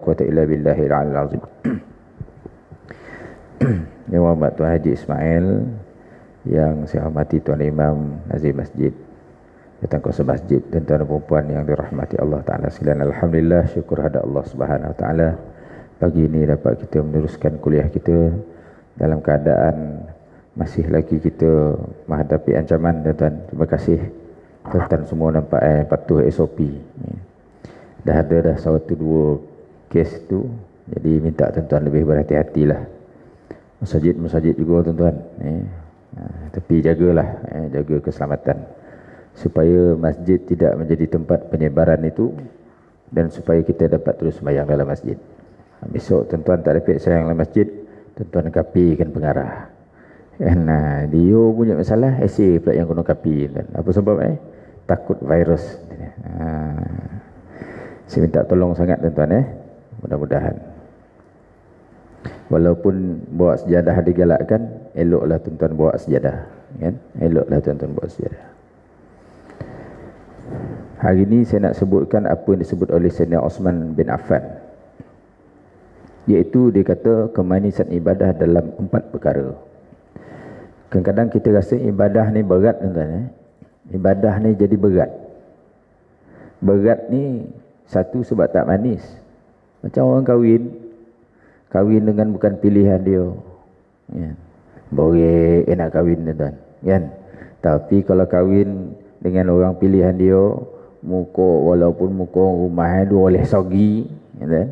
quwwata illa billahil aliyil azim. Yang hormat Tuan Haji Ismail, yang saya hormati Tuan Imam Nazir Masjid, Ketua Kuasa Masjid, dan tuan dan perempuan yang dirahmati Allah Ta'ala sekalian. Alhamdulillah, syukur hadirat Allah Subhanahu Wa Ta'ala. Pagi ini dapat kita meneruskan kuliah kita dalam keadaan masih lagi kita menghadapi ancaman, tuan. Terima kasih tuan semua nampak patuh SOP. Dah ada dah satu dua kes tu, jadi minta tuan-tuan lebih berhati-hatilah. Masjid juga tuan-tuan, tapi jagalah, jaga keselamatan supaya masjid tidak menjadi tempat penyebaran itu, dan supaya kita dapat terus sembahyang dalam masjid. Besok tuan-tuan tak dapat sembahyang dalam masjid, tuan-tuan kapikan pengarah. Dia punya masalah, essay pula yang kena kapi. Apa sebab takut virus. Saya minta tolong sangat tuan-tuan, mudah-mudahan. Walaupun bawa sejadah digalakkan, eloklah tuan-tuan bawa sejadah, kan? Eloklah tuan-tuan bawa sejadah. Hari ini saya nak sebutkan apa yang disebut oleh Sayyidina Osman bin Affan, iaitu dia kata kemanisan ibadah dalam 4 perkara. Kadang-kadang kita rasa ibadah ni berat tuan-tuan. Ibadah ni jadi berat. Berat ni satu sebab tak manis. Macam orang kahwin dengan bukan pilihan dia, ya. Boleh nak kahwin tuan-tuan, kan? Tapi kalau kahwin dengan orang pilihan dia, walaupun muka rumah dia boleh sogi, kan?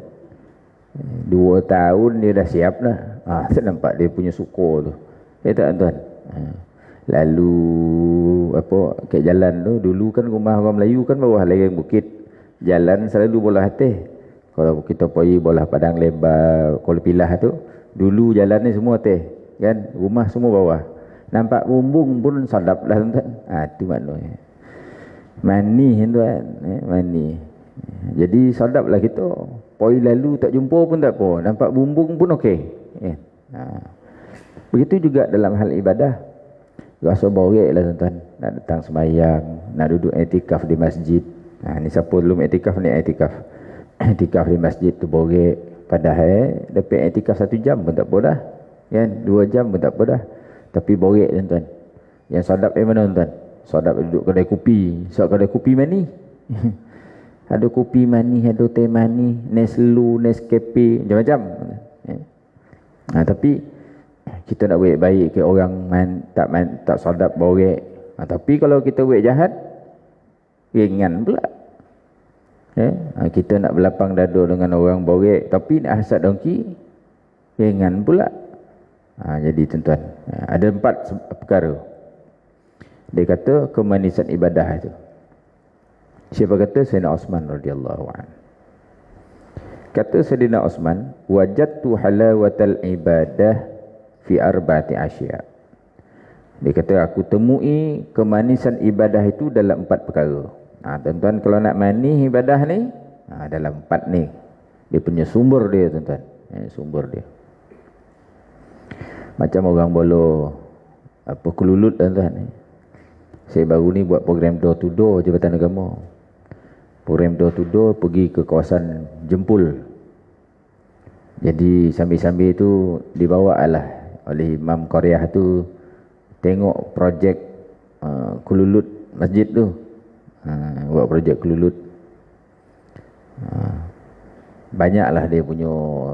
2 tahun dia dah siap dah. Saya nampak dia punya syukur tu. Tak tuan? Lalu kat jalan tu, dulu kan rumah orang Melayu kan bawah lereng bukit. Jalan selalu bola hati. Kalau kita pergi bola padang lebar, kalau pilah tu, dulu jalan ni semua teh, kan? Rumah semua bawah. Nampak bumbung pun sedap dah tuan. Tu maknanya. Mani tuan, mani. Jadi sedaplah kita. Poi lalu tak jumpa pun tak apa. Nampak bumbung pun okey. Begitu juga dalam hal ibadah. Rasa boreklah tuan-tuan. Nak datang sembahyang, nak duduk iktikaf di masjid. Ni siapa belum iktikaf ni iktikaf. Iktikaf di masjid tu borek. Padahal dapat iktikaf 1 jam pun tak apa dah. Kan? 2 jam pun tak apa dah. Tapi borek tuan-tuan. Yang sadap mana tuan-tuan? Sadap duduk kedai kopi. Kedai kopi mani. Ada kopi mani, ada teh mani, Neslu, Nescafe, macam-macam. Tapi kita nak buat baik ke orang tak sadap borek. Tapi kalau kita buat jahat, ringan pula. Kita nak berlapang dada dengan orang borek, tapi nak hasad dongki, ringan pula. Jadi tuan-tuan, ada 4 perkara. Dia kata kemanisan ibadah itu. Siapa kata? Sayyidina Osman radhiyallahu anhu. Kata Sayyidina Osman, wajadtu halawatal ibadah fi 4 asya'. Dia kata aku temui kemanisan ibadah itu dalam 4 perkara. Tuan-tuan, kalau nak manis ibadah ni, dalam 4 ni. Dia punya sumber dia tuan-tuan. Sumber dia. Macam orang bolo kelulut tuan-tuan. Saya baru ni buat program door to door Jabatan Agama. Program door to door pergi ke kawasan Jempul. Jadi sambil-sambil tu dibawa lah oleh Imam Korea tu tengok projek kelulut masjid tu. Buat projek kelulut. Banyaklah dia punya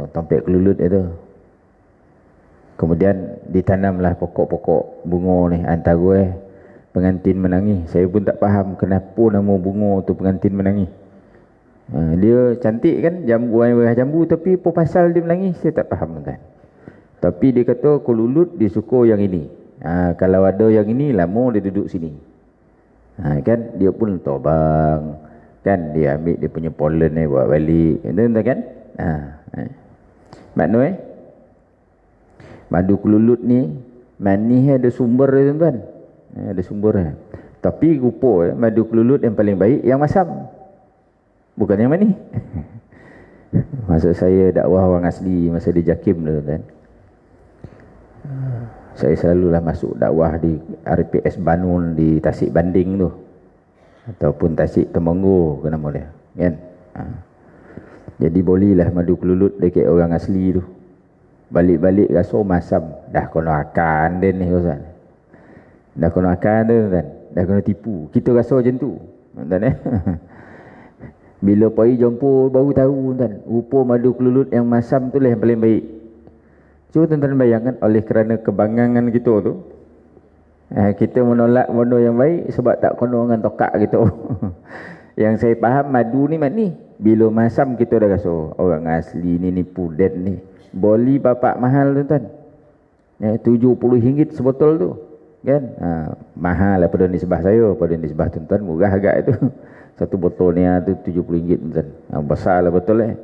tompek kelulut itu. Kemudian ditanamlah pokok-pokok bunga ni antara pengantin menangis. Saya pun tak faham kenapa nama bunga tu pengantin menangis. Dia cantik kan, jambu warna jambu, tapi apa pasal dia menangis saya tak faham kan. Tapi dia kata kelulut dia suka yang ini. Kalau ada yang ini lama dia duduk sini. Kan dia pun tobang, kan dia ambil dia punya pollen ni buat balik. Entah kan? Maknanya madu kelulut ni manis ada sumber dia tuan-tuan. Ada sumber dia. Tapi rupa madu kelulut yang paling baik yang masam. Bukan yang manis. Maksud saya dakwah orang asli masa di JAKIM tu tuan. Saya selalulah masuk dakwah di RPS Banun di Tasik Banding tu. Ataupun Tasik Temanggu ke nama dia. Kan? Jadi bolehlah madu kelulut dekat orang asli tu. Balik-balik rasa masam. Dah kena akan dia ni Ustaz. Dah kena akan dia kan. Dah kena tipu. Kita rasa macam tu. Tuan eh. Bila pergi jumpa baru tahu tuan. Rupa madu kelulut yang masam tu lah yang paling baik. Cuba tuan-tuan bayangkan oleh kerana kebangangan kita tu. Kita menolak benda yang baik sebab tak kena dengan tokak kita. Yang saya faham madu ni ni. Bila masam kita dah rasa orang asli ni nipu dan ni. Boli bapak mahal tuan-tuan. RM70 sebotol tu. Kan? Mahal lah pada nisbah saya. Pada nisbah tuan-tuan murah agak itu. Satu botol ni tu RM70 tuan-tuan. Besar lah botol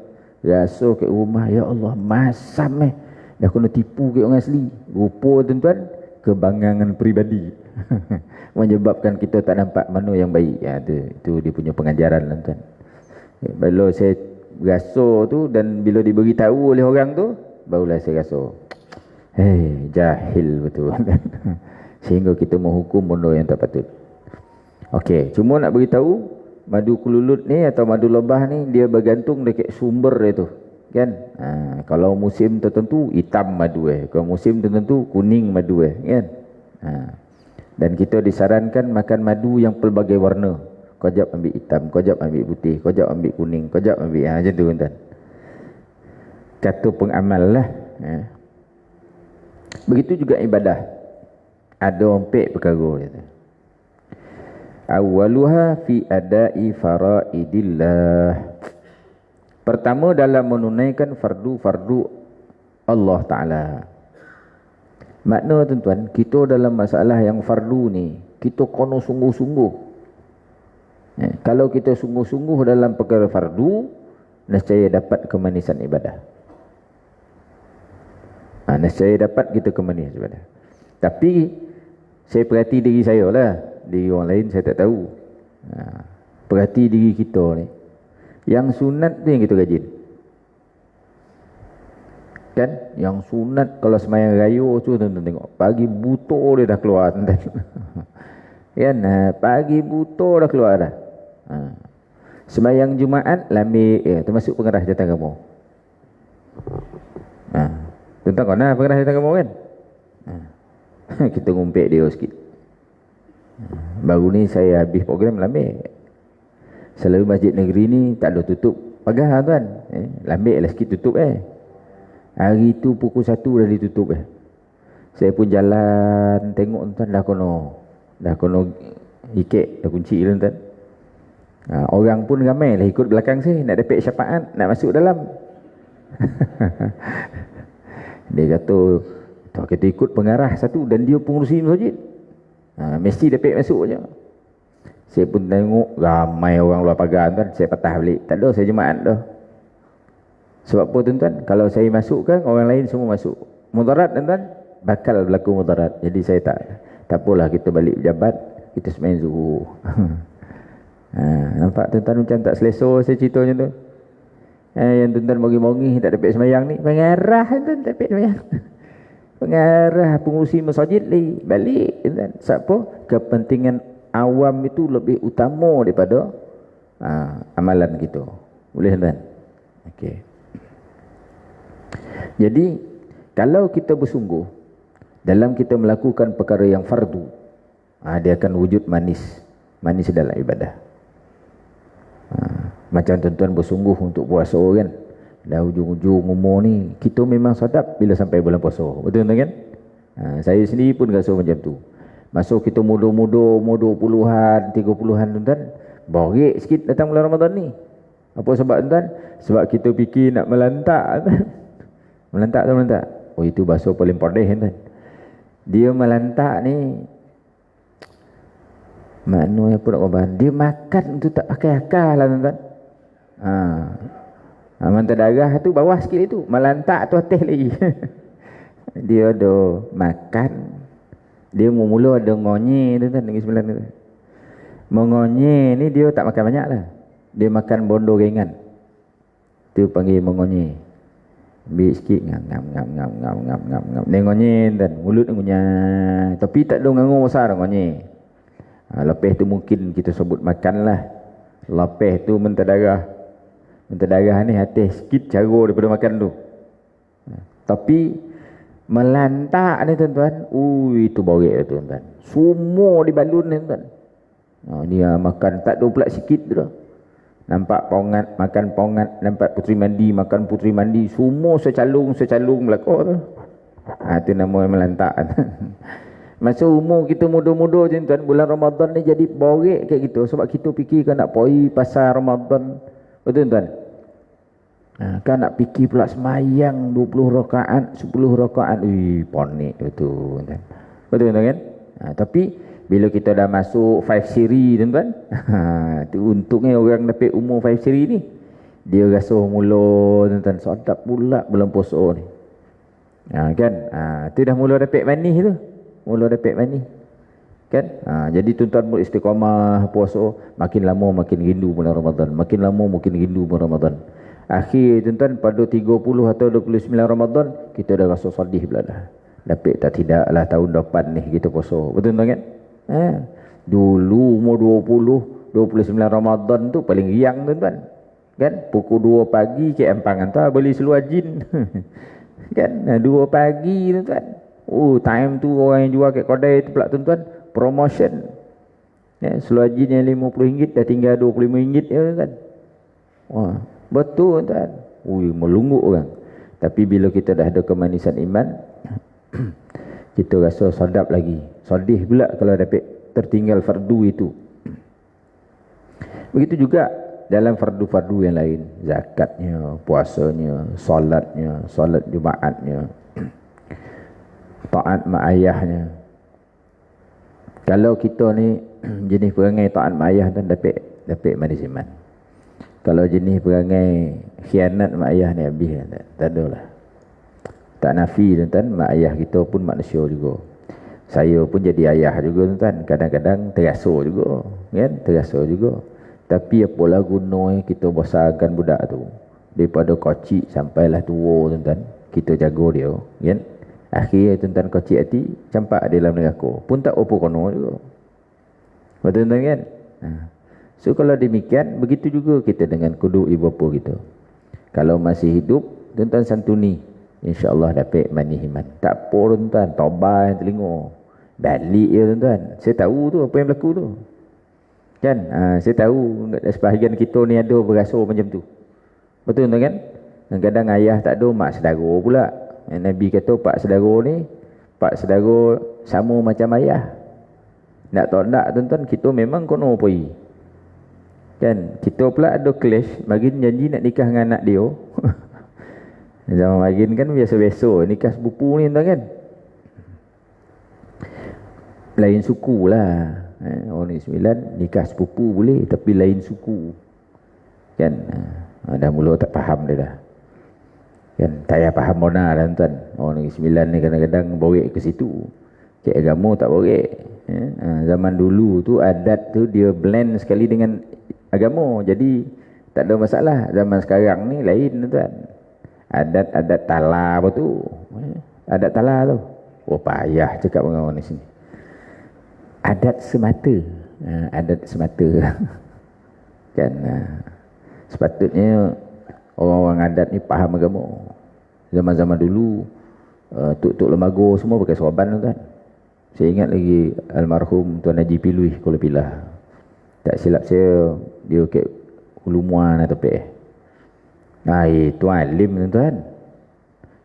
Rasa kat rumah, ya Allah masam dah kena tipu kat orang asli. Rupa tuan-tuan kebangangan peribadi. Menyebabkan kita tak nampak mana yang baik. Itu dia punya pengajaran tuan-tuan. Bila saya rasa tu dan bila diberi tahu oleh orang tu, barulah saya rasa jahil betul. Sehingga kita menghukum benda yang tak patut. Okey, cuma nak beritahu madu kelulut ni atau madu lebah ni dia bergantung dekat sumber dia tu. Kan? Kalau musim tertentu hitam madu kalau musim tertentu kuning madu kan? Dan kita disarankan makan madu yang pelbagai warna. Kau jap ambil hitam, kau jap ambil putih, kau jap ambil kuning, kau jap ambil macam tu tuan. Kata pengamal lah. Begitu juga ibadah. Ada 4 perkara dia. Awwaluha fi adai faraidillah. Pertama dalam menunaikan fardu-fardu Allah Ta'ala. Makna tuan-tuan, kita dalam masalah yang fardu ni, kita kena sungguh-sungguh. Kalau kita sungguh-sungguh dalam perkara fardu, nescaya dapat kemanisan ibadah. Nescaya dapat kita kemanisan ibadah. Tapi, saya perhati diri saya lah. Diri orang lain saya tak tahu. Perhati diri kita ni. Yang sunat tu yang kita rajin. Kan? Yang sunat kalau semayang raya tu tuan-tuan tengok. Pagi buta dia dah keluar tuan-tuan. Kan? Pagi buta dah keluar dah. Semayang Jumaat lambi termasuk pengarah jatan kamu. Tuan-tuan kau nak pengarah jatan kamu kan? Kita ngumpet dia sikit. Baru ni saya habis program lambi. Selalu masjid negeri ni tak ada tutup pagar tuan. Lambi lah sikit tutup Hari tu pukul 1 dah ditutup Saya pun jalan tengok tuan dah kono ikat dah kunci tuan. Orang pun ramai lah ikut belakang saya nak dapat syafaat, nak masuk dalam. Dia kata kita ikut pengarah satu dan dia pengurusi masjid. Mesti dapat masuk je. Saya pun tengok ramai orang luar pagar tuan, saya patah balik. Tak ada saya Jumaat dah. Sebab apa tuan-tuan? Kalau saya masukkan, orang lain semua masuk. Mudarat tuan-tuan, bakal berlaku mudarat. Jadi saya tak apalah kita balik pejabat, kita semain zuhur. Nampak tuan-tuan macam tak selesa saya cerita macam tu. Yang tuan-tuan mongi-mongi tak dapat semayang ni, pengarah tuan tak dapat semayang. Pengarah pengurusi masjid ni balik tuan. Sebab kepentingan awam itu lebih utama daripada amalan kita. Boleh tuan? Okey. Jadi kalau kita bersungguh dalam kita melakukan perkara yang fardu, dia akan wujud manis dalam ibadah. Macam tuan-tuan bersungguh untuk puasa kan, dah hujung-hujung umur ni kita memang sedap bila sampai bulan puasa, betul kan? Saya sendiri pun rasa macam tu. Masuk kita muda-muda, umur 20-an, 30-an tuan-tuan, borik sikit datang bulan Ramadan ni. Apa sebab tuan? Sebab kita fikir nak melantak tuan. Melantak. Oh itu bahasa paling pordeh tuan. Dia melantak ni maknanya apa nak katakan, dia makan tu tak pakai akal lah tuan-tuan. Mantap darah tu bawah sikit itu, melantak tu atas lagi. Dia ada makan, dia mula ada ngonye tuan-tuan dengan sembilan tu. Mengonye ni dia tak makan banyak lah. Dia makan bondo ringan. Tu panggil mengonye. Ambil sikit ngam. Dia ngonye tuan, mulut ngunyah. Tapi tak ada ngangung besar ngonye. Lepas tu mungkin kita sebut makan lah. Lepas tu mentah darah. Muntah darah ni hati sikit cara daripada makan tu. Tapi melantak ni tuan-tuan, itu borek tuan-tuan. Semua dibalun ni tuan. Dia makan tak ada pula sikit tu dah. Nampak pongat, makan pongat, nampak puteri mandi, makan puteri mandi, semua secalung belakang tu. Itu nama melantak. Masa umur kita muda-muda je tuan, bulan Ramadan ni jadi borek kayak gitu sebab kita fikirkan nak pergi pasal Ramadan. Betul tuan? Kan nak fikir pula semayang 20 rakaat, 10 rakaat. Ponik betul tuan. Betul tuan kan? Tapi bila kita dah masuk 5 siri tuan-tuan, tu untungnya orang dapat umur 5 siri ni, dia rasa mula tuan-tuan sedap pula bulan puasa ni. Kan? Tu dah mula dapat manis tu. Mula dapat manis. Kan? Jadi tuan-tuan beristiqamah puasa, makin lama makin rindu bulan Ramadan. Makin lama makin rindu bulan Ramadan. Akhir tuan-tuan pada 30 atau 29 Ramadan, kita dah rasa sedih pula dah. Dapat tak tidaklah tahun depan ni kita puasa. Betul tuan kan? Dulu umur 20, 29 Ramadan tu paling riang tuan-tuan. Kan? Pukul 2 pagi ke Ampangan tu beli seluar jin. Kan? 2 pagi tuan-tuan. Time tu orang yang jual kat kedai tu pula tuan-tuan, promotion. Seluar jin yang RM50 dah tinggal RM25 ya tuan-tuan. Betul tuan-tuan. Melungguk orang. Tapi bila kita dah ada kemanisan iman, kita rasa sedap lagi. Sedih pula kalau dapat tertinggal fardu itu. Begitu juga dalam fardu-fardu yang lain, zakatnya, puasanya, solatnya, solat Jumaatnya, taat mak ayahnya. Kalau kita ni jenis perangai taat mak ayah dan dapat manis iman. Kalau jenis perangai khianat mak ayah ni habis tak adalah. Tak nafi tuan-tuan, mak ayah kita pun manusia juga. Saya pun jadi ayah juga tuan-tuan, kadang-kadang terasa juga, kan? Terasa juga. Tapi apalah guna kita besarkan budak tu daripada kecil sampailah tua tuan-tuan, kita jaga dia, kan? Akhir tuan-tuan kecil hati campak dalam neraka. Pun tak apa kono juga. Betul tuan kan? So kalau demikian, begitu juga kita dengan kedua ibu bapa kita. Kalau masih hidup, tuan-tuan santuni, insya-Allah dapat manis iman. Tak apa tuan-tuan, taubat yang telinga. Balik ya tuan-tuan. Saya tahu tu apa yang berlaku tu. Kan? Saya tahu sebahagian kita ni ada berasa macam tu. Betul tuan kan? Kadang-kadang ayah tak ada, mak saudara pula. Nabi kata pak saudara ni, pak saudara sama macam ayah. Nak tak nak tuan-tuan, kita memang kono pergi. Kan? Kita pula ada clash, bagi janji nak nikah dengan anak dia. Zaman makin kan biasa-biasa nikah sepupu ni tuan kan. Lain suku lah. Orang Islam nikah sepupu boleh, tapi lain suku. Kan? Dah mula tak faham dia dah. Kan? Tak payah faham mana dah tuan. Orang Islam ni kadang-kadang borek ke situ. Cik agama tak borek. Zaman dulu tu adat tu dia blend sekali dengan agama. Jadi tak ada masalah. Zaman sekarang ni lain tuan. Adat tala apa tu? Adat tala tu. Payah cakap dengan orang di sini. Adat semata. Adat semata. Kan? Sepatutnya orang-orang adat ni faham agama. Zaman-zaman dulu tuk-tuk lembaga semua pakai sorban tuan. Saya ingat lagi almarhum Tuan Haji Piluih Kuala Pilah. Tak silap saya, dia kat Hulu Muar atau Peh. Itu alim tuan.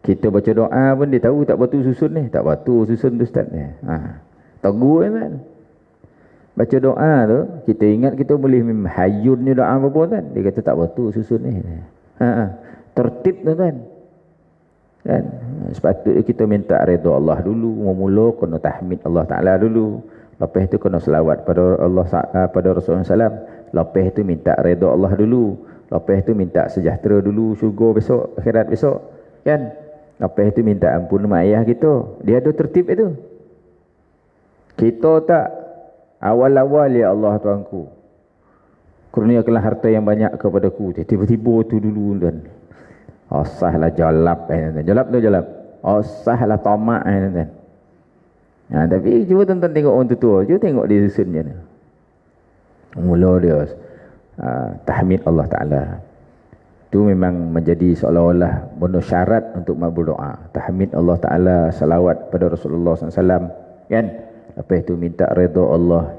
Kita baca doa pun dia tahu tak batu susun ni. Tak batu susun tu ustaz ni. Tegur kan. Baca doa tu, kita ingat kita boleh hayun ni doa apa pun kan. Dia kata tak batu susun ni. Tertib tuan. Kan? Sepatutnya kita minta redha Allah dulu. Mula kena tahmid Allah Ta'ala dulu. Lepas tu kena selawat pada Allah, pada Rasulullah SAW. Lepas tu minta redha Allah dulu. Lepas tu minta sejahtera dulu, syurga besok, akhirat besok. Kan? Lepas tu minta ampun mak ayah kita. Dia ada tertib itu. Kita tak. Awal-awal ya Allah Tuanku, kurniakanlah harta yang banyak kepadaku. Tiba-tiba tu dulu tuan. Sahlah jalap jalap tu jalap. Sahlah tamak tuan. Tapi cuba tuan-tuan tengok orang tua, cuba tengok dia susunnya ni. Mula dia tahmid Allah Ta'ala. Itu memang menjadi seolah-olah penuh syarat untuk makbul doa. Tahmid Allah Ta'ala, salawat pada Rasulullah SAW, kan? Lepas itu minta redha Allah,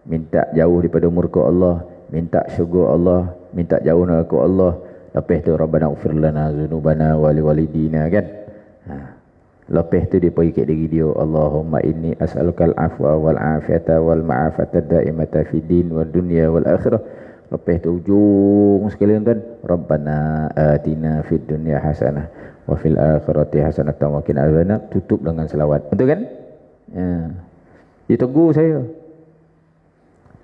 minta jauh daripada murka Allah, minta syurga Allah, minta jauh neraka Allah. Lepas itu Rabbana ighfir lana dzunubana wa liwalidina, kan? Lepas tu dia pergi kat diri dia, Allahumma inni as'alukal afwa wal afiyata wal ma'afata da'imata fid din wad dunya wal akhirah. Lepas tu ujung sekali tuan, Rabbana atina fid dunya hasanah wa fil akhirati hasanah wa qina adzabannar. Tutup dengan selawat. Betul kan? Ya. Dia tegur saya.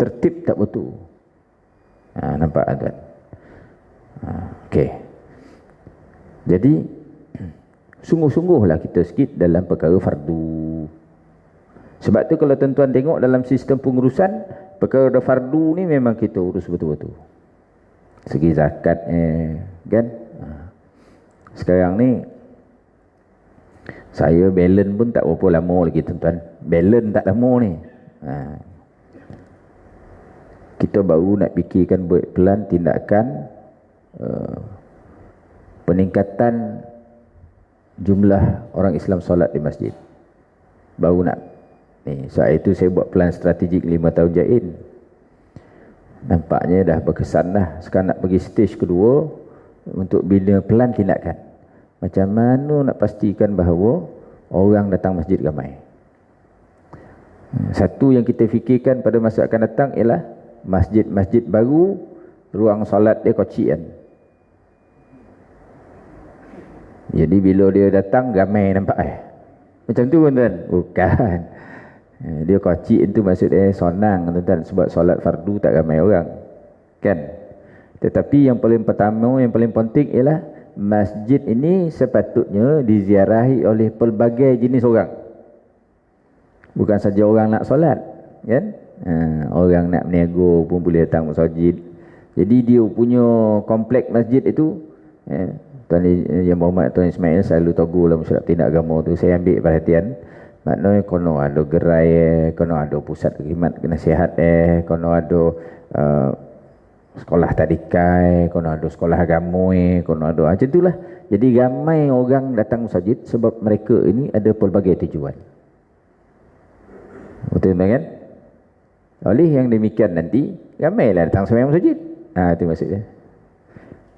Tertib tak betul. Nampak tuan? Okey. Jadi sungguh-sungguhlah kita sikit dalam perkara fardu. Sebab tu kalau tuan-tuan tengok dalam sistem pengurusan, perkara fardu ni memang kita urus betul-betul. Segi zakat kan? Sekarang ni saya balance pun tak berapa lama lagi tuan-tuan. Balance tak lama ni. Kita baru nak fikirkan buat plan tindakan peningkatan jumlah orang Islam solat di masjid. Baru nak ni, soal itu saya buat plan strategik 5 tahun jain. Nampaknya dah berkesan dah. Sekarang nak pergi stage kedua untuk bina plan tindakan. Macam mana nak pastikan bahawa orang datang masjid ramai. Satu yang kita fikirkan pada masa akan datang ialah masjid-masjid baru, ruang solat dia kecil kan. Jadi bila dia datang ramai nampak macam tu tuan-tuan? Bukan. Dia kecil itu maksudnya sonang tuan-tuan, sebab solat fardu tak ramai orang. Kan? Tetapi yang paling pertama, yang paling penting ialah masjid ini sepatutnya diziarahi oleh pelbagai jenis orang. Bukan saja orang nak solat, kan? Orang nak berniaga pun boleh datang masjid. Jadi dia punya kompleks masjid itu, Tuan Yang Berhormat Tuan Ismail selalu tegur dalam surat tindak agama tu, saya ambil perhatian. Maknanya kono ada gerai, kono ada pusat khidmat nasihat, kono ada sekolah tadika, kono ada sekolah agama, kono ada macam itulah. Jadi ramai orang datang masjid sebab mereka ini ada pelbagai tujuan. Betul kan? Oleh yang demikian nanti ramailah datang sembahyang masjid. Itu maksudnya.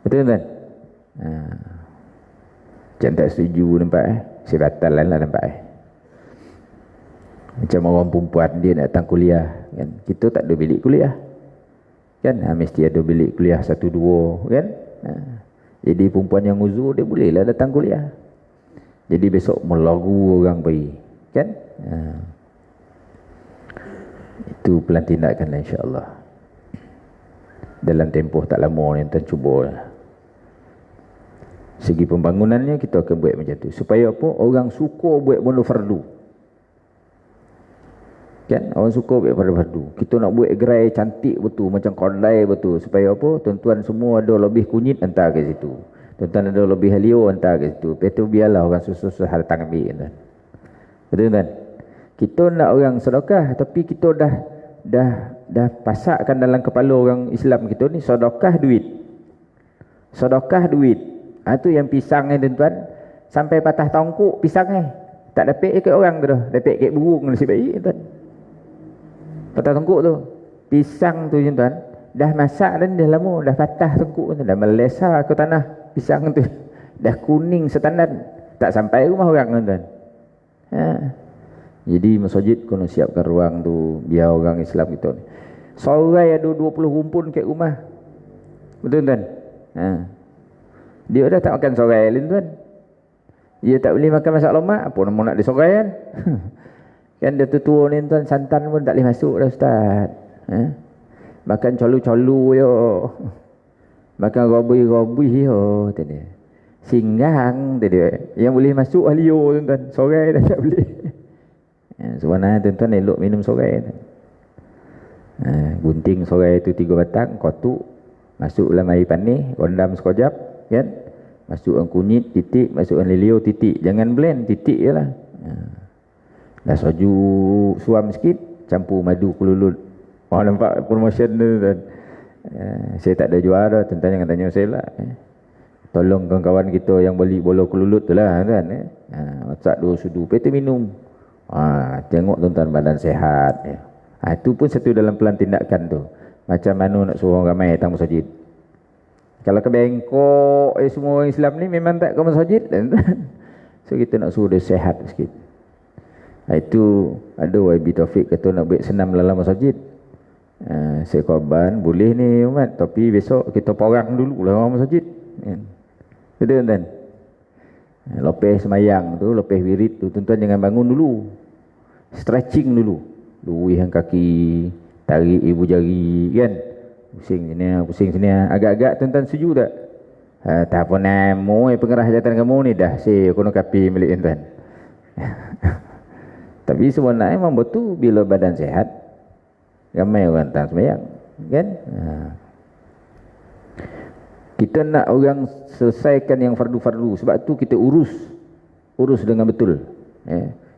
Betul kan? Macam tak setuju nampak saya batal lah nampak Macam orang perempuan dia nak datang kuliah kan? Kita tak ada bilik kuliah kan? Mesti ada bilik kuliah 1-2 kan? Jadi perempuan yang uzur dia bolehlah datang kuliah. Jadi besok melagu orang pergi kan? Itu plan tindakan lah, insya-Allah. Dalam tempoh tak lama ni tuan cubalah. Segi pembangunannya kita akan buat macam tu. Supaya apa? Orang suka buat benda fardu. Kan? Orang suka buat benda fardu. Kita nak buat gerai cantik betul, macam kedai betul. Supaya apa? Tuan-tuan semua ada lebih kunyit hantar ke situ. Tuan-tuan ada lebih halio hantar ke situ. Lepas tu biarlah orang susah-susah datang ambil kan? Betul kan? Kita nak orang sedekah, tapi kita dah pasakkan dalam kepala orang Islam kita ni sedekah duit. Sedekah duit. Itu yang pisang ni tuan-tuan, sampai patah tongkuk pisang ni. Tak dapat ikut orang tu dah. Dapat ikut burung nasib baik tuan. Patah tongkuk tu. Pisang tu tuan-tuan, dah masak dan dah lama, dah patah tongkuk tu, dah melesar ke tanah pisang tu. Dah kuning setandan. Tak sampai rumah orang tuan-tuan. Jadi masjid kena siapkan ruang tu biar orang Islam kita ni. Sorai ada 20 rumpun kat rumah. Betul tuan? Dia dah tak makan sorai lain tuan. Dia tak boleh makan masak lemak, apa nama nak disorai kan? Kan dia tua ni tuan, santan pun tak boleh masuk dah ustaz. Makan colu-colu yo. Makan robui-robui yo tadi. Singgang tadi. Yang boleh masuk halio tuan-tuan. Sorai dah tak boleh. Sebenarnya tuan-tuan elok minum sorai. Gunting sorai itu 3 batang, kotuk, masuk dalam air panis, rendam sekejap, kan? Masukkan kunyit titik, masukkan lilio titik. Jangan blend, titik je lah. Dah soju suam sikit, campur madu kelulut. Nampak promotion tu kan? Saya tak ada jual dah, tuan-tuan jangan tanya saya lah. Tolong kawan-kawan kita yang beli bola kelulut tu lah kan. Masak 2 sudu, kita minum. Tengok tuan-tuan badan sehat. Itu pun satu dalam pelan tindakan tu. Macam mana nak suruh orang ramai datang masjid. Kalau ke Bangkok, semua orang Islam ni memang tak ke masjid. So kita nak suruh dia sehat sikit. Itu ada YB Taufik kata nak buat senam dalam masjid. Saya korban, boleh ni umat. Tapi besok kita porang dulu lah orang masjid. Betul tuan? Lepas semayang tu, lepas wirid tu, tuan-tuan jangan bangun dulu. Stretching dulu. Luihkan kaki, tarik ibu jari kan. Pusing sini. Agak-agak tuan-tuan setuju tak? Tak apa nama pengerah hajatan kamu ni dah saya kono kapi milik tuan. Tapi sebenarnya memang betul bila badan sehat ramai orang tak semayang kan. Kita nak orang selesaikan yang fardu-fardu, sebab tu kita urus dengan betul.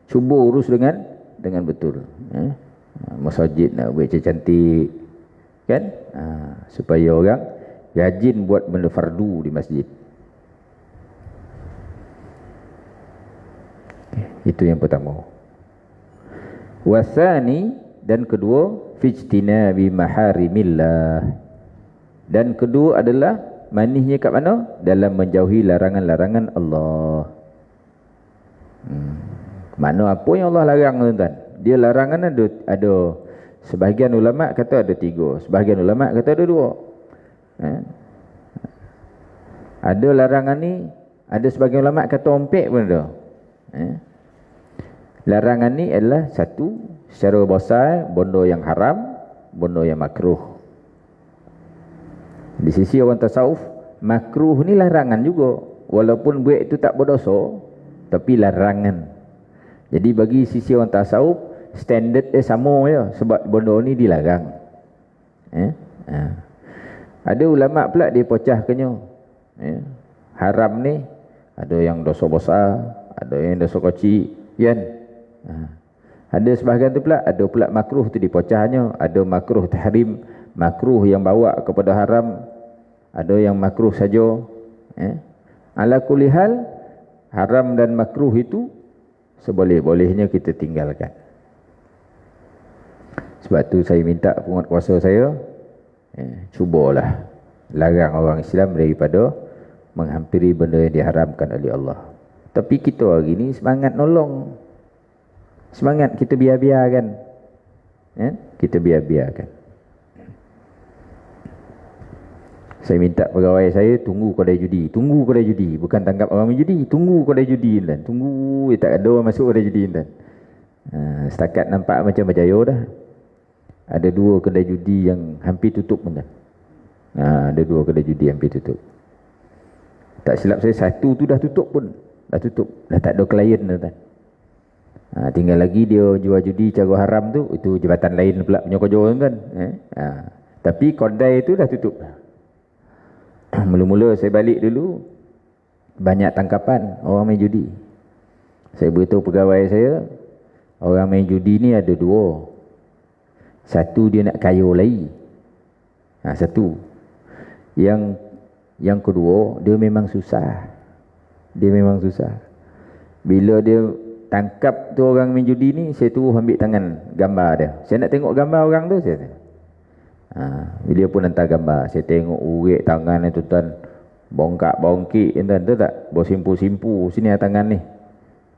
Cuba urus dengan betul. Masjid nak buat cantik kan, supaya orang rajin buat benda fardu di masjid. Itu yang pertama. Wasani, dan kedua, fijtinabi maharimillah. Dan kedua adalah manisnya kat mana? Dalam menjauhi larangan-larangan Allah. Mana apa yang Allah larang tuan-tuan? Dia larangan ada sebahagian ulama kata ada 3, sebahagian ulama kata ada 2. Ada larangan ni, ada sebahagian ulama kata ompek pun ada. Larangan ni adalah satu, secara besar benda yang haram, benda yang makruh. Di sisi orang tasawuf, makruh ni larangan juga. Walaupun buat itu tak berdosa, tapi larangan. Jadi bagi sisi orang tasawuf, standard dia sama je, sebab benda ni dilarang. Ada ulama pula dia pecahkannya. Haram ni ada yang dosa besar, ada yang dosa kecil kan. Ada sebahagian tu pula, ada pula makruh tu dipecahnya. Ada makruh tahrim, makruh yang bawa kepada haram, ada yang makruh saja. Ala kulli hal, haram dan makruh itu seboleh-bolehnya kita tinggalkan. Sebab tu saya minta penguatkuasa saya, cubalah larang orang Islam daripada menghampiri benda yang diharamkan oleh Allah. Tapi kita hari ni semangat nolong, semangat kita biar-biarkan, kita biar-biarkan. Saya minta pegawai saya tunggu kedai judi, bukan tangkap orang main judi, tunggu kedai judi dan tunggu tak ada orang masuk kedai judi dan. Setakat nampak macam berjaya dah. Ada 2 kedai judi yang hampir tutup pun dah. Ada 2 kedai judi hampir tutup. Tak silap saya, 1 tu dah tutup pun. Dah tutup, dah tak ada klien dah. Tinggal lagi dia jual judi cara haram tu, itu jabatan lain pula punya kerja kan. Tapi kedai tu dah tutup. Mula-mula saya balik dulu, banyak tangkapan orang main judi. Saya beritahu pegawai saya, orang main judi ni ada 2. Satu dia nak kaya lagi. Satu. Yang kedua, dia memang susah. Bila dia tangkap tu orang main judi ni, saya tu ambil tangan gambar dia. Saya nak tengok gambar orang tu, saya bila pun hantar gambar, saya tengok urik tangan ni tuan, bongkak-bongkik tuan, tu tak? Bersimpu-simpu sini tangan ni.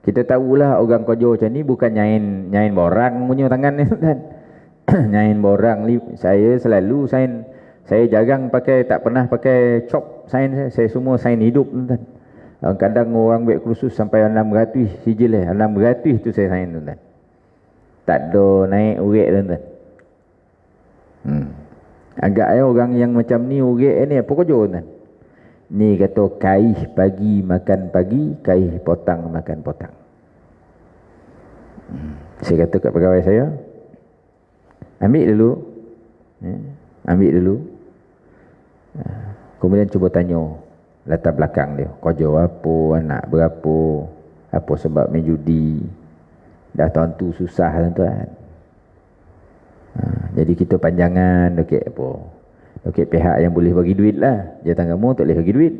Kita tahulah orang kerja macam ni bukan nyain borang punya tangan ni tuan. Nyain borang ni, saya selalu saya jarang pakai, tak pernah pakai chop sign saya semua sign hidup tuan. Kadang orang buat kursus sampai 600 sijil 600 tu saya sign tuan. Tak ada naik urik tuan. Agaknya orang yang macam ni urik ni apa kerja tuan? Ni kata kaih pagi makan pagi, kaih potang makan potang. Saya kata kat pegawai saya, ambil dulu. Kemudian cuba tanya latar belakang dia, kerja apa, anak berapa, apa sebab main judi. Dah tentu susah tuan. Jadi kita panjangan dekat apa, dekat pihak yang boleh bagi duit lah. Jawatan kamu tak boleh bagi duit.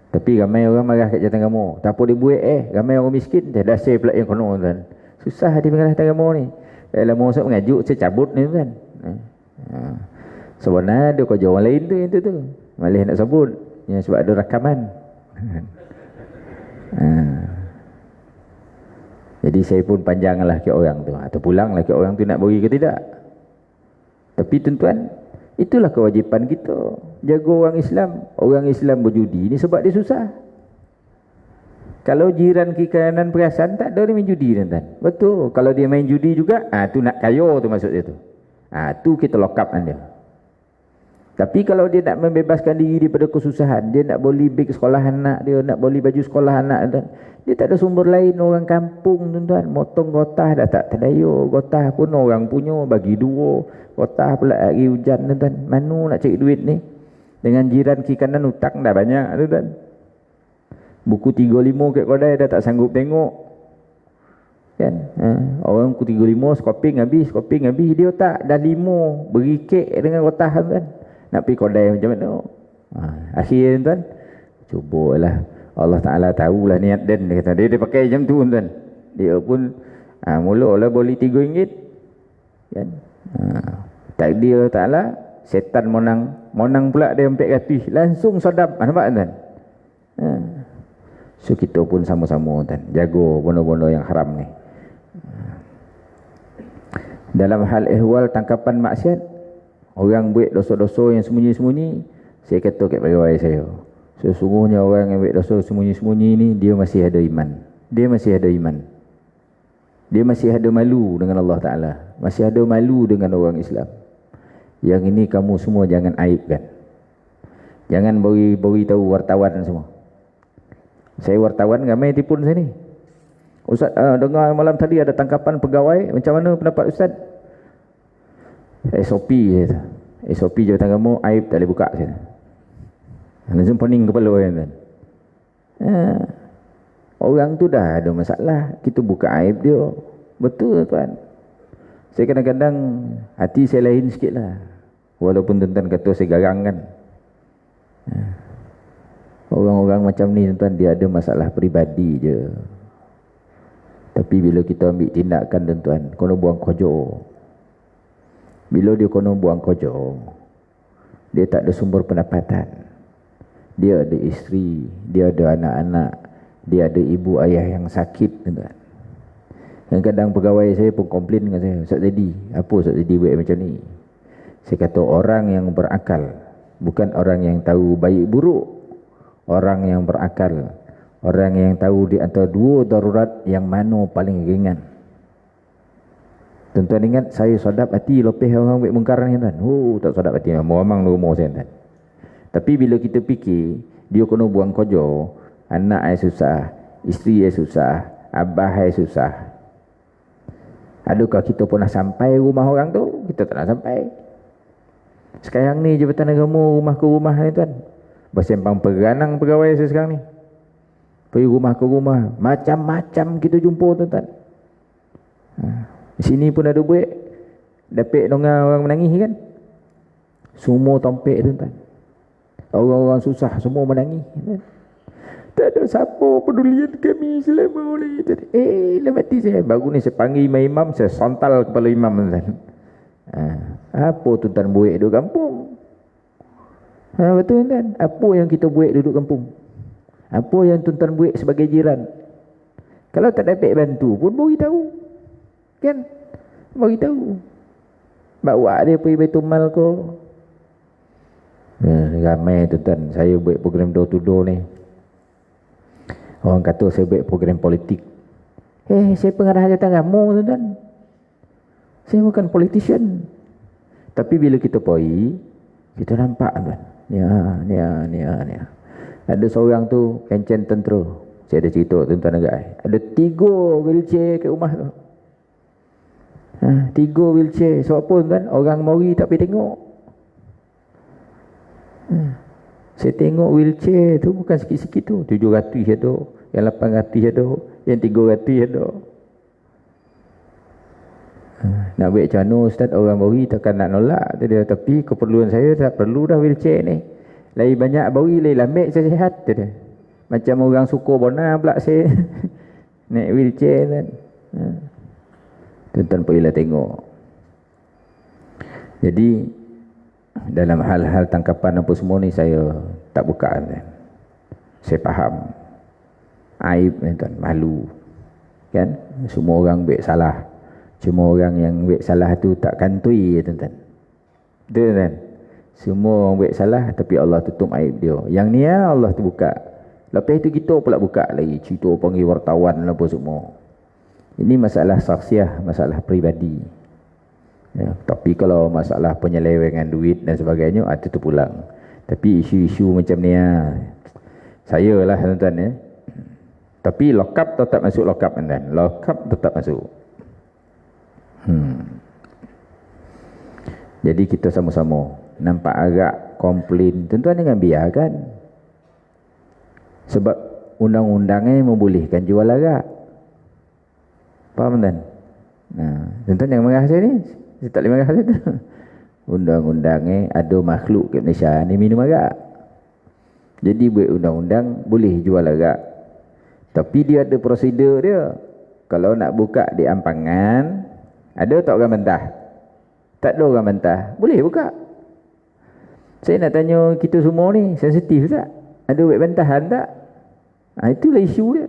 Tapi ramai orang marah kat jatan kamu. Tak apa dia buat ramai orang miskin. Dah dasar pula yang kono tuan. Susah dia mengalah jatan kamu ni. Dalam masuk mengajuk, saya cabut ni tuan. Sebenarnya dia kerja orang lain tu yang tu. Malih nak sebut. Ya, sebab ada rakaman. Jadi saya pun panjanglah ke orang tu. Atau pulanglah ke orang tu nak bagi ke tidak. Tapi tuan-tuan, itulah kewajipan kita. Jaga orang Islam. Orang Islam berjudi ni sebab dia susah. Kalau jiran kiri kanan perasan, tak ada dia main judi tuan-tuan. Betul. Kalau dia main judi juga, tu nak kaya tu maksud dia tu. Tu kita lock up dia. Tapi kalau dia nak membebaskan diri daripada kesusahan, dia nak beli beg sekolah anak dia, nak beli baju sekolah anak dia, dia tak ada sumber lain. Orang kampung tuan-tuan, motong gotah dah tak terdaya. Gotah pun orang punya, bagi dua. Gotah pula hari hujan tuan-tuan. Mana nak cari duit ni? Dengan jiran kiri kanan hutang dah banyak tuan-tuan. Buku 35 kat kedai dah tak sanggup tengok. Kan? Orang buku 35 skoping habis. Dia tak, dah 5 beri kek dengan gotah tuan-tuan. Nak pergi kedai macam mana? Akhirnya tuan, cubalah. Allah Ta'ala tahulah niat dia kata. Dia pakai macam tu tuan. Dia pun mulalah boleh RM3. Kan? Takdir Ta'ala, setan monang pula dia RM400. Langsung sadap. Nampak tuan? So kita pun sama-sama tuan, jaga benda-benda yang haram ni. Dalam hal ehwal tangkapan maksiat, orang buat dosa-dosa yang sembunyi-sembunyi, saya kata kat pegawai saya, sesungguhnya orang yang buat dosa sembunyi-sembunyi ni, dia masih ada iman. Dia masih ada malu dengan Allah Ta'ala. Masih ada malu dengan orang Islam. Yang ini kamu semua jangan aibkan. Jangan bagi tahu wartawan semua. Saya wartawan ramai tipun saya ni. Ustaz, dengar malam tadi ada tangkapan pegawai, macam mana pendapat Ustaz? SOP je. SOP jawatan kamu, aib tak boleh buka je. Langsung pening kepala kan. Orang tu dah ada masalah, kita buka aib dia. Betul tuan. Saya kadang-kadang hati saya lain sikit lah. Walaupun tuan-tuan kata saya garang kan. Orang-orang macam ni tuan-tuan, dia ada masalah peribadi je. Tapi bila kita ambil tindakan tuan-tuan, kena buang kojo. Bila dia kena buang kojo, dia tak ada sumber pendapatan. Dia ada isteri, dia ada anak-anak, dia ada ibu ayah yang sakit tuan-tuan. Kadang-kadang pegawai saya pun komplain dengan saya, Ustaz Zaidi, apa Ustaz Zaidi buat macam ni? Saya kata orang yang berakal, bukan orang yang tahu baik buruk. Orang yang berakal, orang yang tahu di antara dua darurat yang mana paling ringan. Tuan-tuan ingat saya sadap hati lepih orang buat mungkar ni tuan. Tak sadap hati memang rumah saya tuan. Tapi bila kita fikir dia kena buang kojo, anak ai susah, isteri ai susah, abah ai susah. Adakah kita pernah sampai rumah orang tu? Kita tak nak sampai. Sekarang ni Jabatan Agama rumah ke rumah ni tuan, bersembang peranang pegawai saya sekarang ni. Pergi rumah ke rumah, macam-macam kita jumpa tuan-tuan. Di sini pun ada buat, dapat dengar orang menangis kan. Semua tompek tuan-tuan. Orang-orang susah semua menangis. Tak ada siapa pedulian kami selama ni. Dalam hati saya, baru ni saya panggil imam, saya santal kepala imam tuan-tuan. Apa tuan-tuan buat duduk kampung? Betul kan? Apa yang kita buat duduk kampung? Apa yang tuan-tuan buat sebagai jiran? Kalau tak dapat bantu pun beritahu. Kan? Beritahu. Bawa dia pergi Baitul Mal ke. Ramai tuan-tuan, saya buat program door to door ni. Orang kata saya buat program politik. Saya pengarah hajatan kamu tuan-tuan. Saya bukan politician. Tapi bila kita pergi, kita nampak tuan. Ni. Ada seorang tu kencen tentera. Saya ada cerita tuan-tuan agak. Ada 3 wheelchair kat rumah tu. 3 wheelchair. Sebab apa tuan? Orang mori tak pergi tengok. Saya tengok wheelchair tu bukan sikit-sikit tu. 700 ada, yang 800 ada, yang 300 ada. Nak buat macam mana Ustaz, orang beri takkan nak nolak dia. Tapi keperluan saya tak perlu dah wheelchair ni. Lagi banyak beri, lagi lamik saya sihat dia. Macam orang suka bona pula saya naik wheelchair kan. Tuan-tuan pergilah tengok. Jadi dalam hal-hal tangkapan apa semua ni saya tak buka kan. Saya faham aib tuan, malu kan. Semua orang buat salah, cuma orang yang buat salah tu tak kantui tuan-tuan. Betul kan? Semua orang buat salah tapi Allah tutup aib dia. Yang ni Allah tu buka. Lepas itu kita pula buka lagi, cerita panggil wartawan apa semua. Ini masalah saksiah, masalah peribadi. Ya, tapi kalau masalah penyelewengan duit dan sebagainya, itu tu pulang. Tapi isu-isu macam ni saya lah tuan-tuan ya. Tapi lokap tetap masuk lokap tuan-tuan. Lokap tetap masuk. Jadi kita sama-sama nampak agak komplain, tuan-tuan jangan biarkan. Sebab undang-undangnya membolehkan jual arak. Faham tuan? Tuan-tuan jangan marah saya ni. Saya tak boleh marah saya tu. Undang-undangnya ada makhluk kat Malaysia ni minum arak. Jadi buat undang-undang boleh jual arak. Tapi dia ada prosedur dia. Kalau nak buka di Ampangan, ada tak orang bantah? Tak ada orang bantah. Boleh buka. Saya nak tanya kita semua ni, sensitif tak? Ada buat bantahan tak? Itulah isu dia.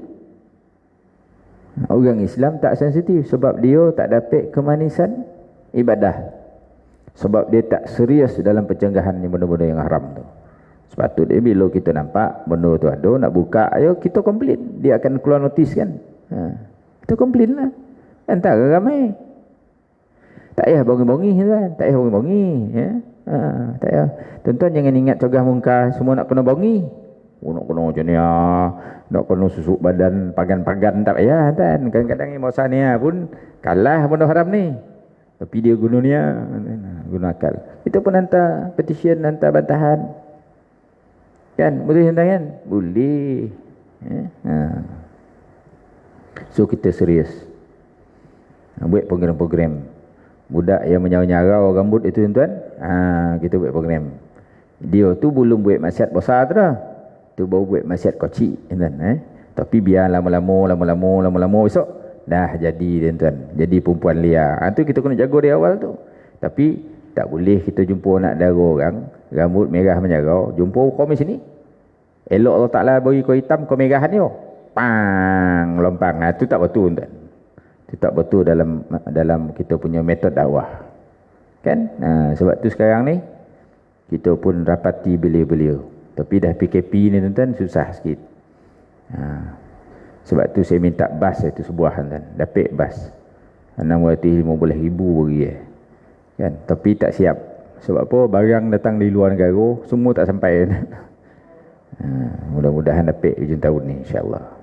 Orang Islam tak sensitif sebab dia tak dapat kemanisan ibadah. Sebab dia tak serius dalam pencegahan ni benda-benda yang haram tu. Sebab tu dia bila kita nampak benda tu ada nak buka, ayo kita komplain. Dia akan keluar notis kan. Kita komplain lah. Antara ramai. Tak payah bongi-bongi kan. Tak payah bongi-bongi ya. Tak payah. Tuan-tuan jangan ingat cegah mungkar semua nak kena bongi. Nak kena macam ni nak kena susuk badan pagan-pagan tak payah kan. Kadang-kadang emosi ni pun kalah benda haram ni. Tapi dia guna ni guna akal. Itu pun hantar petition, hantar bantahan. Kan? Boleh hantar kan? Boleh. So kita serius. Buat program-program. Budak yang menyarau rambut itu tuan-tuan, kita buat program. Dia tu belum buat maksiat besar tu dah. Tu baru buat maksiat kecil tuan-tuan. Tapi biar lama-lama besok dah jadi tuan-tuan. Jadi perempuan liar. Tu kita kena jaga dari awal tu. Tapi tak boleh kita jumpa nak dara orang rambut merah menyarau, jumpa kau sini. Elok Allah Taala bagi kau hitam, kau merahan dia. Pang lompang. Tu tak betul tuan. Itu tak betul dalam kita punya metod dakwah. Kan? Sebab tu sekarang ni kita pun rapati beliau-beliau. Tapi dah PKP ni tuan-tuan susah sikit. Sebab tu saya minta bas itu sebuah tuan. Dapat bas. 615,000 bagi kan? Tapi tak siap. Sebab apa? Barang datang dari luar negara semua tak sampai. Mudah-mudahan dapat hujung tahun ni insya-Allah.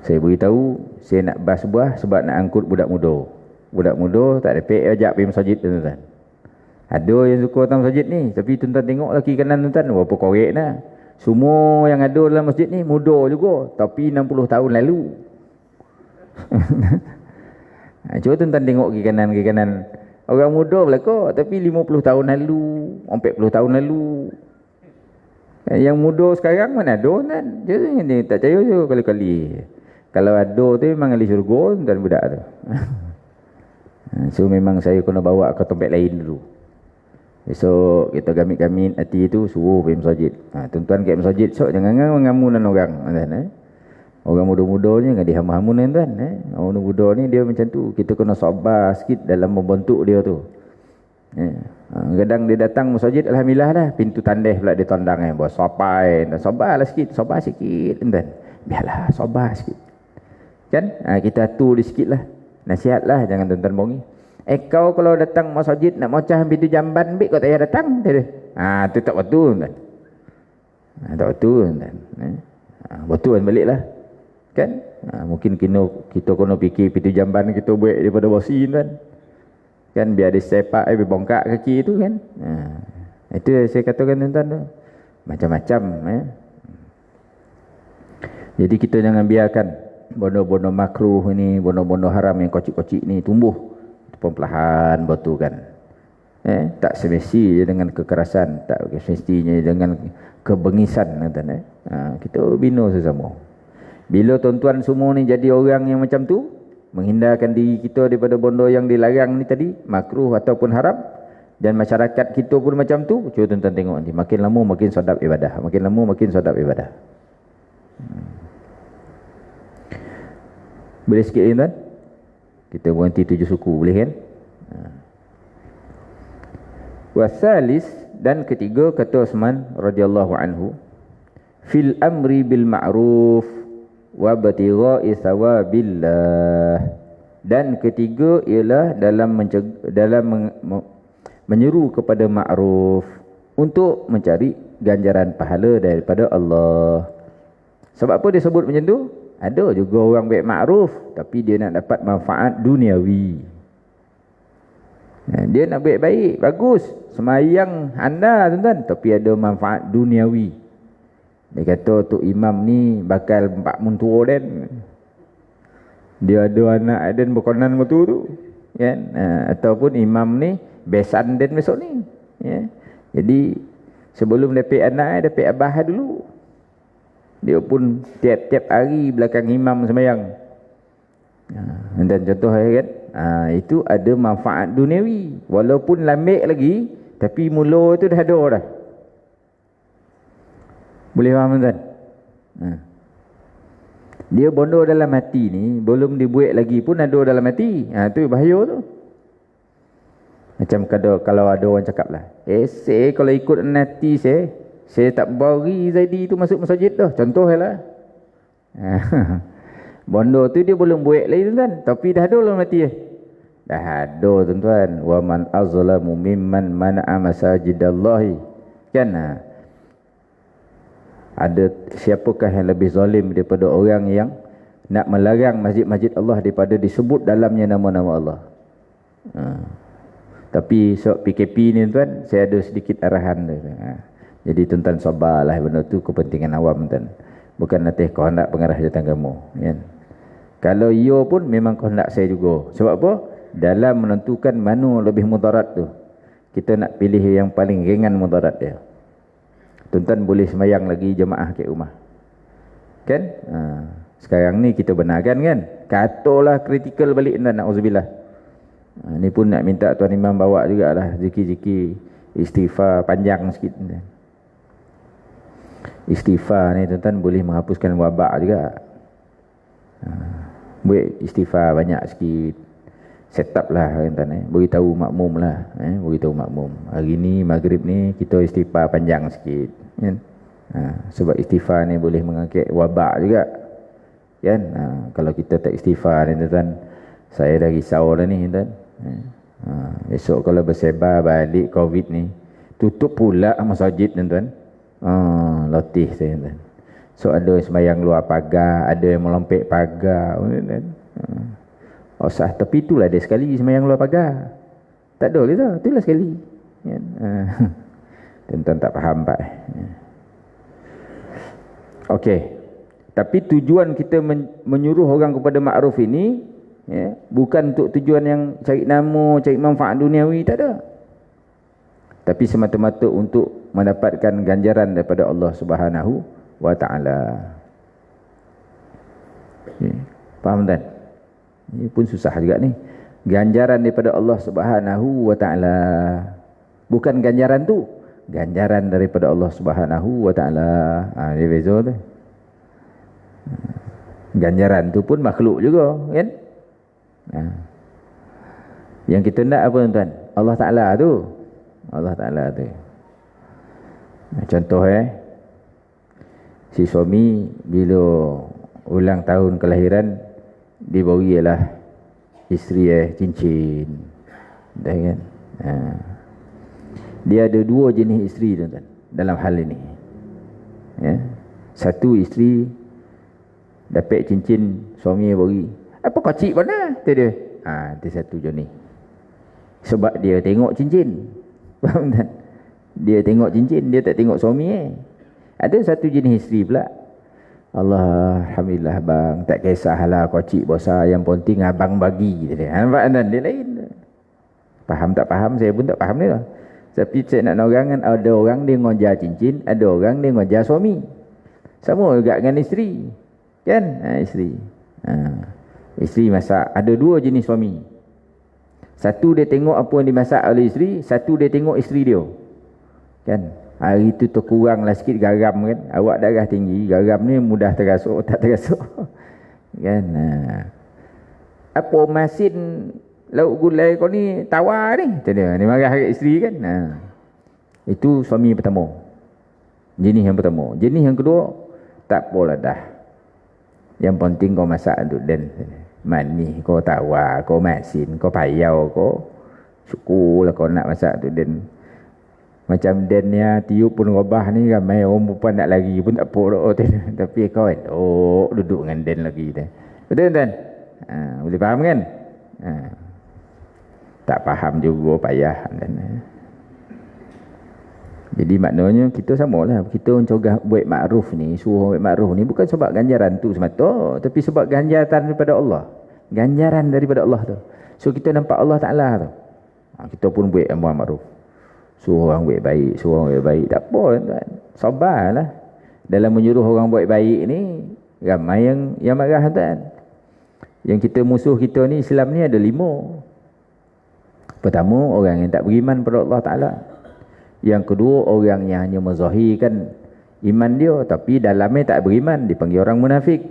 Saya beritahu, saya nak bas sebuah sebab nak angkut budak muda. Budak muda tak dapat ajak pergi masjid tuan-tuan. Ada yang suka datang masjid ni, tapi tuan-tuan tengok lagi kanan tuan-tuan, berapa korek dah. Semua yang ada dalam masjid ni muda juga, tapi 60 tahun lalu. Cuba tuan-tuan tengok ke kanan. Orang muda belakang, tapi 50 tahun lalu, 40 tahun lalu. Yang muda sekarang mana ada kan? Dia tak percaya je kali-kali. Kalau ada tu memang ahli syurga dan budak tu. So memang saya kena bawa ke tempat lain dulu. Besok kita gamit-gamit hati tu suruh pergi masjid. Tuan-tuan pergi masjid sok jangan mengamunan orang. Orang muda-muda ni jangan dihamun-hamun tuan. Orang muda ni dia macam tu. Kita kena sabar sikit dalam membentuk dia tu. Kadang dia datang masjid alhamdulillah dah pintu tandih pula dia tandang bawa sabarlah sikit, sabar sikit tuan. Biarlah sabar sikit. Kan? Kita atur dia sikitlah. Nasihatlah jangan tuan-tuan bongi. Kau kalau datang masjid nak mocah pintu jamban bik kau tak payah datang. Tu tak betul tuan. Tak betul tuan. Betul baliklah. Kan? Mungkin kita kena fikir pintu jamban kita buat daripada basi tuan. Kan biar dia sepak bongkak kaki tu kan. Itu saya katakan tuan-tuan tu. Macam-macam Jadi kita jangan biarkan bono-bono makruh ni, bono-bono haram yang kocik-kocik ni tumbuh. Perlahan betul kan. Tak semestinya dengan kekerasan, tak semestinya dengan kebengisan, kita bina sesama. Bila tuan-tuan semua ni jadi orang yang macam tu, menghindarkan diri kita daripada benda yang dilarang ni tadi, makruh ataupun haram, dan masyarakat kita pun macam tu, cuba tuan-tuan tengok nanti, makin lama makin sedap ibadah, makin lama makin sedap ibadah. Boleh sikit ni tuan? Kita berhenti 7 suku, boleh kan? Wasalis, dan ketiga kata Uthman radhiyallahu anhu, fil amri bil ma'ruf wa batigha'i thawabillah. Dan ketiga ialah dalam menyeru kepada ma'ruf untuk mencari ganjaran pahala daripada Allah. Sebab apa dia sebut macam tu? Ada juga orang baik ma'ruf tapi dia nak dapat manfaat duniawi. Dia nak baik-baik, bagus, semayang anda tuan-tuan, tapi ada manfaat duniawi. Dia kata Tok Imam ni bakal 4 mun tua dan dia ada anak dan berkonan betul tu kan, ataupun imam ni besan dan besok ni, ya. Jadi sebelum dapat anak, dapat abah dulu. Dia pun tiap-tiap hari belakang imam sembahyang. Dan contoh kan, itu ada manfaat duniawi. Walaupun lambik lagi, tapi mula tu dah ada dah. Boleh faham tuan? Dia bondo dalam hati ni, belum dibuat lagi pun ada dalam hati. Tu bahaya tu. Macam kalau ada orang cakap lah, saya kalau ikut nanti saya tak bagi Zaidi tu masuk masjid dah. Contoh lah. Bondo tu dia belum buat lagi tuan, tapi dah ada dalam hati. Dah ada tuan-tuan. Wa man azlamu mimman mana'a masajidallahi. Kan? Ada siapakah yang lebih zalim daripada orang yang nak melarang masjid-masjid Allah daripada disebut dalamnya nama-nama Allah. Tapi sebab PKP ni tuan, saya ada sedikit arahan dia. Jadi tuan-tuan sabarlah, benda tu kepentingan awam tuan. Bukan nanti kehendak pengarah jawatan kamu, kan? Kalau ia pun memang kehendak saya juga. Sebab apa? Dalam menentukan mana lebih mudarat tu, kita nak pilih yang paling ringan mudarat dia. Tuan-tuan boleh sembahyang lagi jemaah kat rumah, kan? Sekarang ni kita benarkan kan, katalah kritikal balik tuan, na'udzubillah. Ni pun nak minta Tuan Imam bawa jugalah zikir-zikir istighfar panjang sikit tuan. Istighfar ni tuan-tuan boleh menghapuskan wabak juga. Buat istighfar banyak sikit, set up lah tuan, beritahu makmum lah, beritahu makmum hari ni maghrib ni kita istighfar panjang sikit, kan? Sebab istighfar ni boleh mengangkat wabak juga, kan? Kalau kita tak istighfar ni tuan, saya dah risau dah ni tuan. Besok kalau bersebar balik COVID ni, tutup pula masjid tuan. Latih saya tuan. So ada sembahyang luar pagar, ada yang melompat pagar tuan. Sah, tapi itulah dia sekali sembahyang luar pagar. Tak ada dia, itulah sekali, kan? Tuan-tuan tak faham pak. Okey. Tapi tujuan kita menyuruh orang kepada makruf ini, ya, bukan untuk tujuan yang cari nama, cari manfaat duniawi, tak ada. Tapi semata-mata untuk mendapatkan ganjaran daripada Allah Subhanahu wa taala. Faham tak? Ini pun susah juga ni. Ganjaran daripada Allah Subhanahu wa taala. Bukan ganjaran tu, ganjaran daripada Allah Subhanahu wa taala. Dia beza tu. Ganjaran tu pun makhluk juga, kan? Yang kita nak apa tuan? Allah Taala tu. Allah Taala tu. Contoh si suami bila ulang tahun kelahiran diberilah isteri cincin, dah kan? Dia ada 2 jenis isteri tuan-tuan dalam hal ini, ya. Satu isteri dapat cincin suami beri, apa kocik mana tu dia, tu satu jenis. Sebab dia tengok cincin, faham tak? Dia tengok cincin, dia tak tengok suami. Ada satu jenis isteri pula, Allah, alhamdulillah bang, tak kisahlah kocik besar, yang penting abang bagi dia. Nampak kan? Dia lain. Faham tak faham, saya pun tak faham ni lah. Tapi saya nak orang kan, ada orang dia ngojar cincin, ada orang dia ngojar suami. Sama juga dengan isteri. Kan? Isteri. Isteri masak. Ada dua jenis suami. Satu dia tengok apa yang dimasak oleh isteri, satu dia tengok isteri dia. Kan? Hari tu terkuranglah sikit garam kan. Awak darah tinggi, garam ni mudah terasuk, tak terasuk. Kan? Apa masin lauk gulai kau ni tawar ni? Dia marah kat isteri kan. Itu suami pertama. Jenis yang pertama. Jenis yang kedua, tak apalah dah. Yang penting kau masak untuk dan manis, kau tawar, kau masin, kau payau, kau syukurlah kau nak masak untuk dan. Macam dan ya tiup pun robah ni ramai orang perempuan nak lari pun tak apa tapi kau kan duduk dengan dan lagi tu. Betul kan? Boleh faham kan? Tak faham juga payah dan. Jadi maknanya kita samalah, kita mencegah buat makruf ni, suruh buat makruf ni bukan sebab ganjaran tu semata, tapi sebab ganjaran daripada Allah. Ganjaran daripada Allah tu. So kita nampak Allah Taala tu. Kita pun buat amar makruf. Suruh orang buat baik, suruh orang buat baik. Tak apa tuan. Sabarlah. Dalam menyuruh orang buat baik ni ramai yang marah tuan. Yang kita musuh kita ni Islam ni ada 5. Pertama, orang yang tak beriman pada Allah Taala. Yang kedua, orang yang hanya menzahirkan iman dia tapi dalamnya tak beriman, dipanggil orang munafik.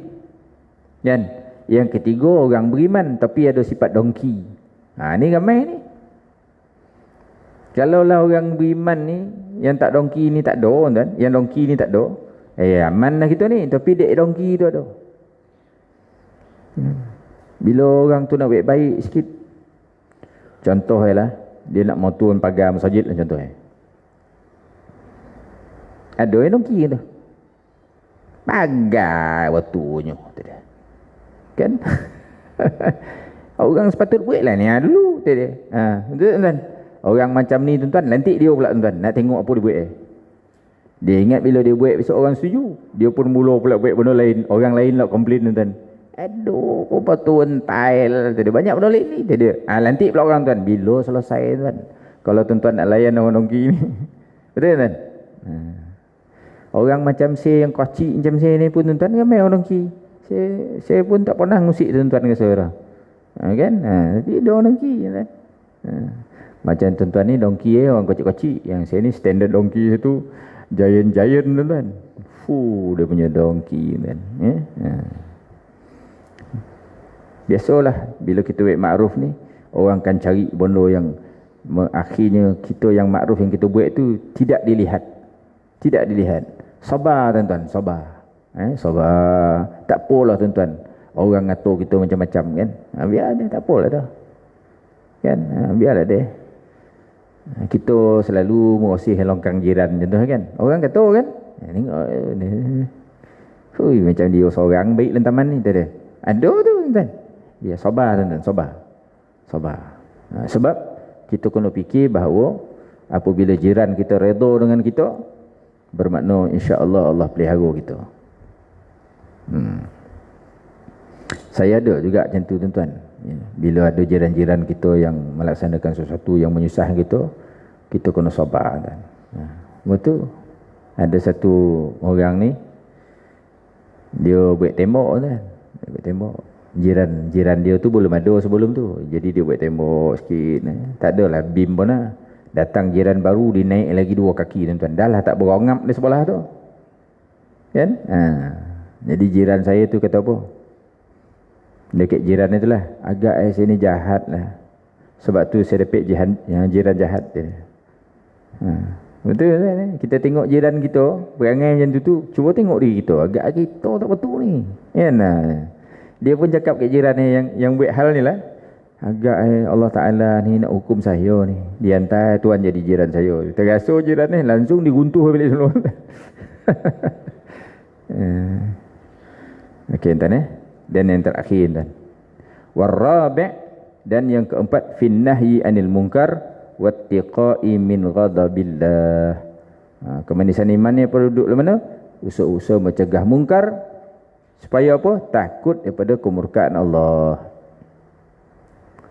Kan? Yang ketiga, orang beriman tapi ada sifat dongki. Ni ramai ni. Kalaulah orang beriman ni yang tak dongki ni tak ada tuan, yang dongki ni tak ada, aman lah kita ni, tapi dek dongki tu ada. Bila orang tu nak buat baik sikit, contoh lah, dia nak mau turun pagar masjid lah contoh ada yang dongki tu pagar waktunya kan. Orang sepatut buat lah ni dulu betul tuan. Orang macam ni tuan-tuan, lantik dia pula tuan-tuan, nak tengok apa dia buat Dia ingat bila dia buat besok orang setuju, dia pun mula pula buat benda lain, orang lain lah komplain tuan-tuan. Aduh, apa tu entai banyak benda lain ni. Lantik pula orang tuan, bila selesai tuan. Kalau tuan-tuan nak layan orang dongki ni. Betul tuan? Orang macam saya yang kocik macam saya ni pun tuan-tuan, ramai orang dongki. Saya pun tak pernah ngusik tuan-tuan dengan saya. Kan? Tapi ada orang dongki tuan. Macam tuan-tuan ni dongki orang kocik-kocik. Yang saya ni standard dongki itu giant-giant tuan-tuan. Dia punya dongki tuan. Biasalah bila kita buat makruf ni, orang akan cari benda yang akhirnya kita yang makruf yang kita buat tu tidak dilihat. Tidak dilihat. Sabar tuan-tuan, sabar. Sabar. Tak apalah tuan-tuan. Orang ngatur kita macam-macam kan. Biar dia, tak apalah dah. Kan? Biarlah dia. Kita selalu mengosih longkang jiran contoh kan. Orang kata kan, tengok macam dia seorang baik dalam taman ni ada. Ada tu tuan. Ya sabar tuan, sabar. Sebab kita kena fikir bahawa apabila jiran kita redha dengan kita, bermakna insya-Allah Allah pelihara kita. Saya ada juga macam tu tuan-tuan. Bila ada jiran-jiran kita yang melaksanakan sesuatu yang menyusahkan kita kena sabar kan. Betul. Ada satu orang ni dia buat tembok kan. Dia buat tembok. Jiran dia tu belum ada sebelum tu. Jadi dia buat tembok sikit. Tak adalah bim pun lah. Datang jiran baru dia naik lagi 2 kaki tuan-tuan. Dah lah tak berongap di sebelah tu. Kan? Jadi jiran saya tu kata apa? Dekat jiran itu lah, agak sini jahat lah. Sebab tu saya dapat jiran jahat dia. Betul kan? Kita tengok jiran kita perangai macam tu, cuba tengok diri kita, agak kita tak betul ni. Kan? Dia pun cakap kat jiran ni yang buat hal ni lah, agak Allah Ta'ala ni nak hukum saya ni, dihantar tuan jadi jiran saya. Terasa jiran ni langsung diguntuh balik semua. Okey tuan Dan yang terakhir tuan, warabi' dan yang keempat finnahyi anil munkar wattiqai min ghadabillah. Kemanisan iman ni perlu duduk di mana? Usaha-usaha mencegah mungkar supaya apa? Takut daripada kemurkaan Allah.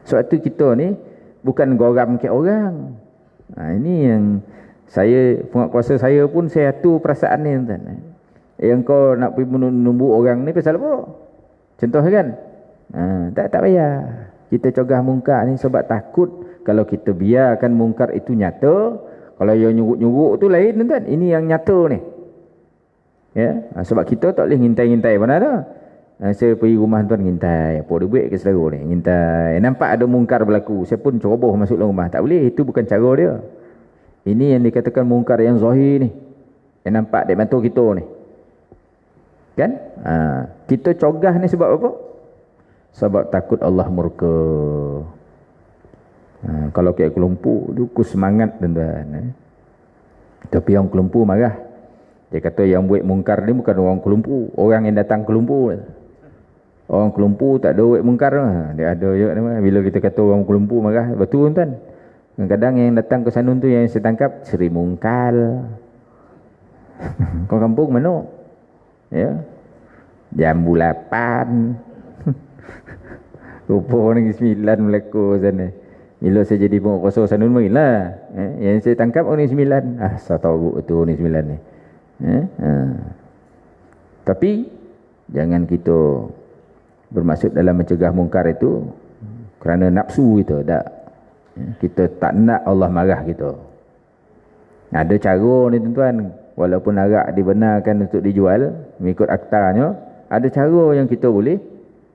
Sebab tu kita ni bukan goram ke orang. Ini yang saya, penguatkuasa saya pun saya tu perasaan ni tuan. Yang kau nak pergi menumbu orang ni pasal apa? Contoh kan? Tak payah. Kita cegah mungkar ni sebab takut kalau kita biarkan mungkar itu nyata, kalau yang nyuruk-nyuruk tu lain tuan. Ini yang nyata ni. Ya, sebab kita tak boleh ngintai-ngintai mana dah. Saya pergi rumah tuan ngintai, apa dia buat ke saudara ni? Ngintai. Nampak ada mungkar berlaku, saya pun ceroboh masuk dalam rumah. Tak boleh, itu bukan cara dia. Ini yang dikatakan mungkar yang zahir ni. Yang nampak dek mata kita ni. Kan? Kita cogah ni sebab apa? Sebab takut Allah murka. Kalau kayak kelompok tu ku semangat tuan-tuan. Tapi yang kelompok marah. Dia kata yang buat mungkar ni bukan orang kelompok, orang yang datang kelompok. Orang kelompok tak ada buat mungkar. Dia ada je bila kita kata orang kelompok marah. Betul tuan. Kadang-kadang yang datang ke sana tu yang saya tangkap Seri Mungkal. Kau kampung mana? Ya. Jambu 8. Rupa Negeri 9 Melaka sana. Bila saya jadi penguasa sana marilah. Yang saya tangkap orang Negeri 9. Saya tahu betul Negeri 9 ni. Tapi jangan kita bermaksud dalam mencegah mungkar itu kerana nafsu kita. Tak. Kita tak nak Allah marah kita. Ada cara ni tuan-tuan. Walaupun arak dibenarkan untuk dijual mengikut aktanya, ada cara yang kita boleh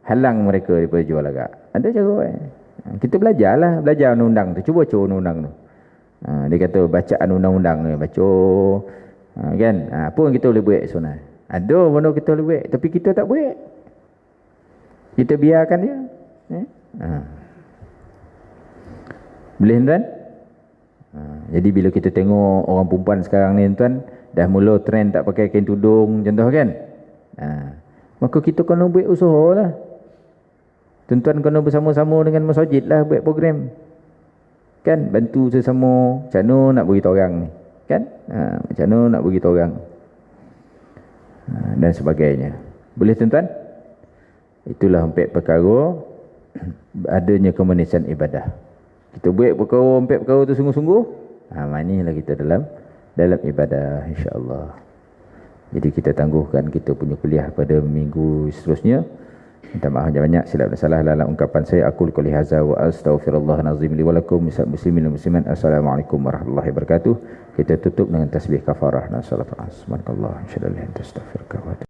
halang mereka daripada jual arak. Ada cara. Kita belajarlah, belajar undang-undang tu. Cuba undang-undang tu. Dia kata bacaan undang-undang ni, baca kan? Apa yang kita boleh buat sebenarnya? Ada benda kita boleh buat, tapi kita tak buat. Kita biarkan dia. Boleh tuan? Jadi bila kita tengok orang perempuan sekarang ni tuan, dah mula trend tak pakai kain tudung, contoh kan? Maka kita kena buat usaha lah. Tuan-tuan kena bersama-sama dengan masjid lah buat program. Kan? Bantu sesama. Macam mana nak beritahu orang ni? Kan? Macam mana nak beritahu orang? Dan sebagainya. Boleh tuan-tuan? Itulah 4 perkara adanya kemanisan ibadah. Kita buat perkara 4 perkara tu sungguh-sungguh. Manilah kita dalam ibadah insya-Allah. Jadi kita tangguhkan kita punya kuliah pada minggu seterusnya. Minta maaf banyak silap dan salah dalam ungkapan saya. Aku qouli hadza wa astaghfirullahal azim li wa lakum muslimin muslimat. Assalamualaikum warahmatullahi wabarakatuh. Kita tutup dengan tasbih kafarah dan salat. Subhanallah, syadallah, astaghfiruka wa